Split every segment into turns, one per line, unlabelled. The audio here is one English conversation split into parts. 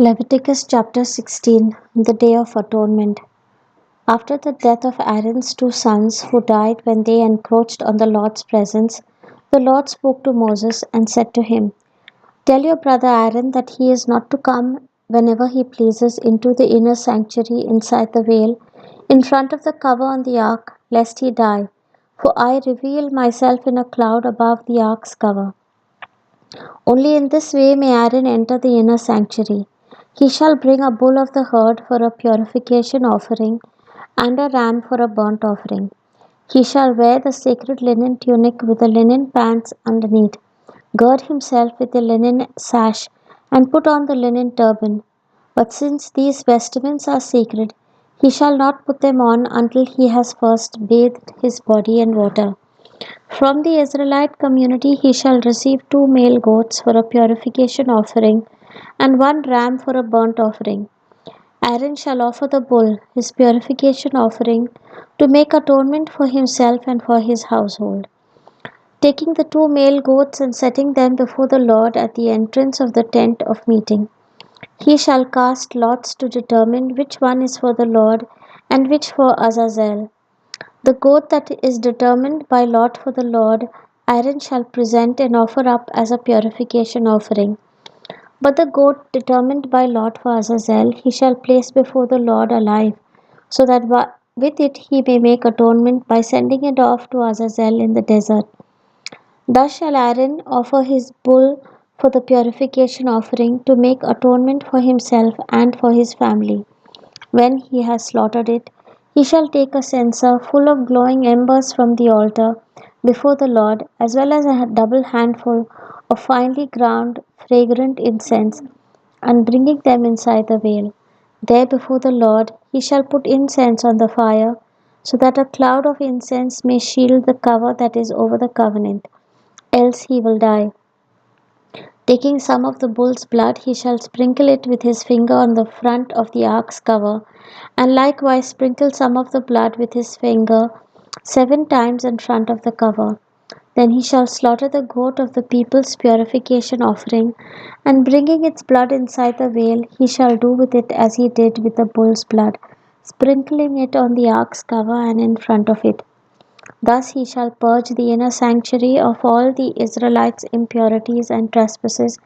Leviticus chapter 16 The Day of Atonement. After the death of Aaron's two sons who died when they encroached on the Lord's presence, the Lord spoke to Moses and said to him, "Tell your brother Aaron that he is not to come whenever he pleases into the inner sanctuary inside the veil, in front of the cover on the ark, lest he die. For I reveal myself in a cloud above the ark's cover. Only in this way may Aaron enter the inner sanctuary. He shall bring a bull of the herd for a purification offering, and a ram for a burnt offering. He shall wear the sacred linen tunic with the linen pants underneath, gird himself with the linen sash, and put on the linen turban. But since these vestments are sacred, he shall not put them on until he has first bathed his body in water. From the Israelite community he shall receive two male goats for a purification offering, and one ram for a burnt offering. Aaron shall offer the bull, his purification offering, to make atonement for himself and for his household. Taking the two male goats and setting them before the Lord at the entrance of the tent of meeting, he shall cast lots to determine which one is for the Lord and which for Azazel. The goat that is determined by lot for the Lord, Aaron shall present and offer up as a purification offering. But the goat determined by lot for Azazel, he shall place before the Lord alive, so that with it he may make atonement by sending it off to Azazel in the desert. Thus shall Aaron offer his bull for the purification offering to make atonement for himself and for his family. When he has slaughtered it, he shall take a censer full of glowing embers from the altar before the Lord, as well as a double handful of finely ground fragrant incense, and bringing them inside the veil. There before the Lord he shall put incense on the fire, so that a cloud of incense may shield the cover that is over the covenant, else he will die. Taking some of the bull's blood, he shall sprinkle it with his finger on the front of the ark's cover, and likewise sprinkle some of the blood with his finger 7 times in front of the cover. Then he shall slaughter the goat of the people's purification offering, and bringing its blood inside the veil, he shall do with it as he did with the bull's blood, sprinkling it on the ark's cover and in front of it. Thus he shall purge the inner sanctuary of all the Israelites' impurities and trespasses,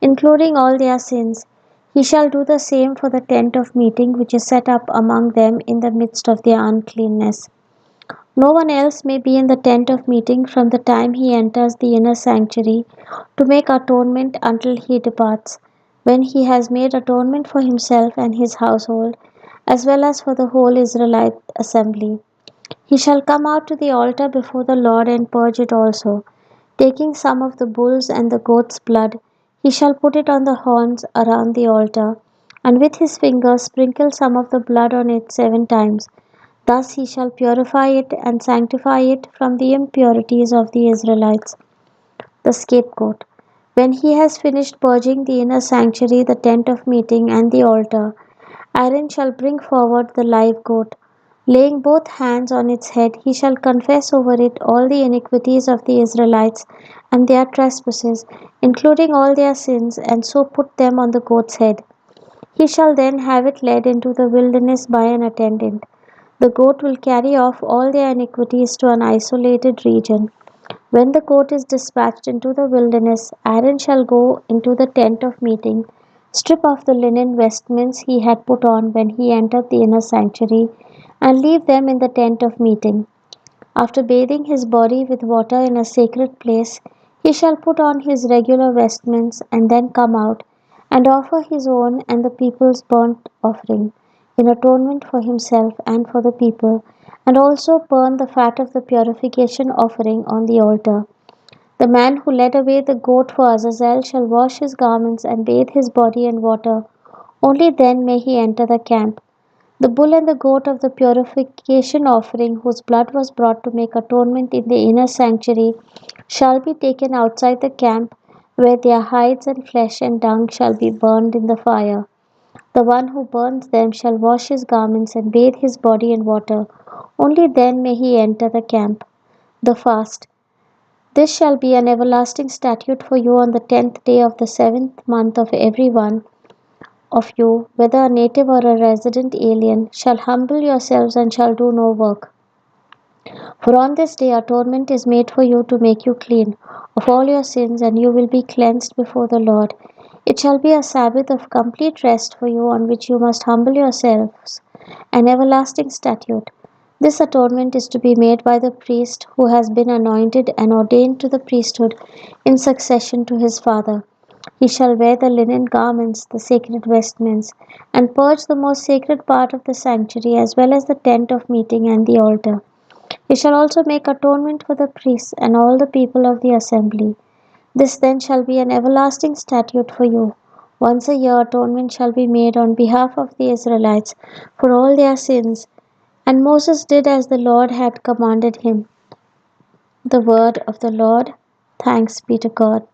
including all their sins. He shall do the same for the tent of meeting which is set up among them in the midst of their uncleanness. No one else may be in the tent of meeting from the time he enters the inner sanctuary to make atonement until he departs, when he has made atonement for himself and his household, as well as for the whole Israelite assembly. He shall come out to the altar before the Lord and purge it also. Taking some of the bull's and the goat's blood, he shall put it on the horns around the altar, and with his finger sprinkle some of the blood on it 7 times. Thus he shall purify it and sanctify it from the impurities of the Israelites. The scapegoat. When he has finished purging the inner sanctuary, the tent of meeting, and the altar, Aaron shall bring forward the live goat. Laying both hands on its head, he shall confess over it all the iniquities of the Israelites and their trespasses, including all their sins, and so put them on the goat's head. He shall then have it led into the wilderness by an attendant. The goat will carry off all their iniquities to an isolated region. When the goat is dispatched into the wilderness, Aaron shall go into the tent of meeting, strip off the linen vestments he had put on when he entered the inner sanctuary, and leave them in the tent of meeting. After bathing his body with water in a sacred place, he shall put on his regular vestments and then come out and offer his own and the people's burnt offering in atonement for himself and for the people, and also burn the fat of the purification offering on the altar. The man who led away the goat for Azazel shall wash his garments and bathe his body in water. Only then may he enter the camp. The bull and the goat of the purification offering, whose blood was brought to make atonement in the inner sanctuary, shall be taken outside the camp, where their hides and flesh and dung shall be burned in the fire. The one who burns them shall wash his garments and bathe his body in water. Only then may he enter the camp. The fast. This shall be an everlasting statute for you on the 10th day of the 7th month of every one. of you, whether a native or a resident alien, shall humble yourselves and shall do no work. For on this day atonement is made for you to make you clean of all your sins, and you will be cleansed before the Lord. It shall be a Sabbath of complete rest for you, on which you must humble yourselves, an everlasting statute. This atonement is to be made by the priest who has been anointed and ordained to the priesthood in succession to his father. He shall wear the linen garments, the sacred vestments, and purge the most sacred part of the sanctuary, as well as the tent of meeting and the altar. He shall also make atonement for the priests and all the people of the assembly. This then shall be an everlasting statute for you. Once a year atonement shall be made on behalf of the Israelites for all their sins. And Moses did as the Lord had commanded him. The word of the Lord. Thanks be to God.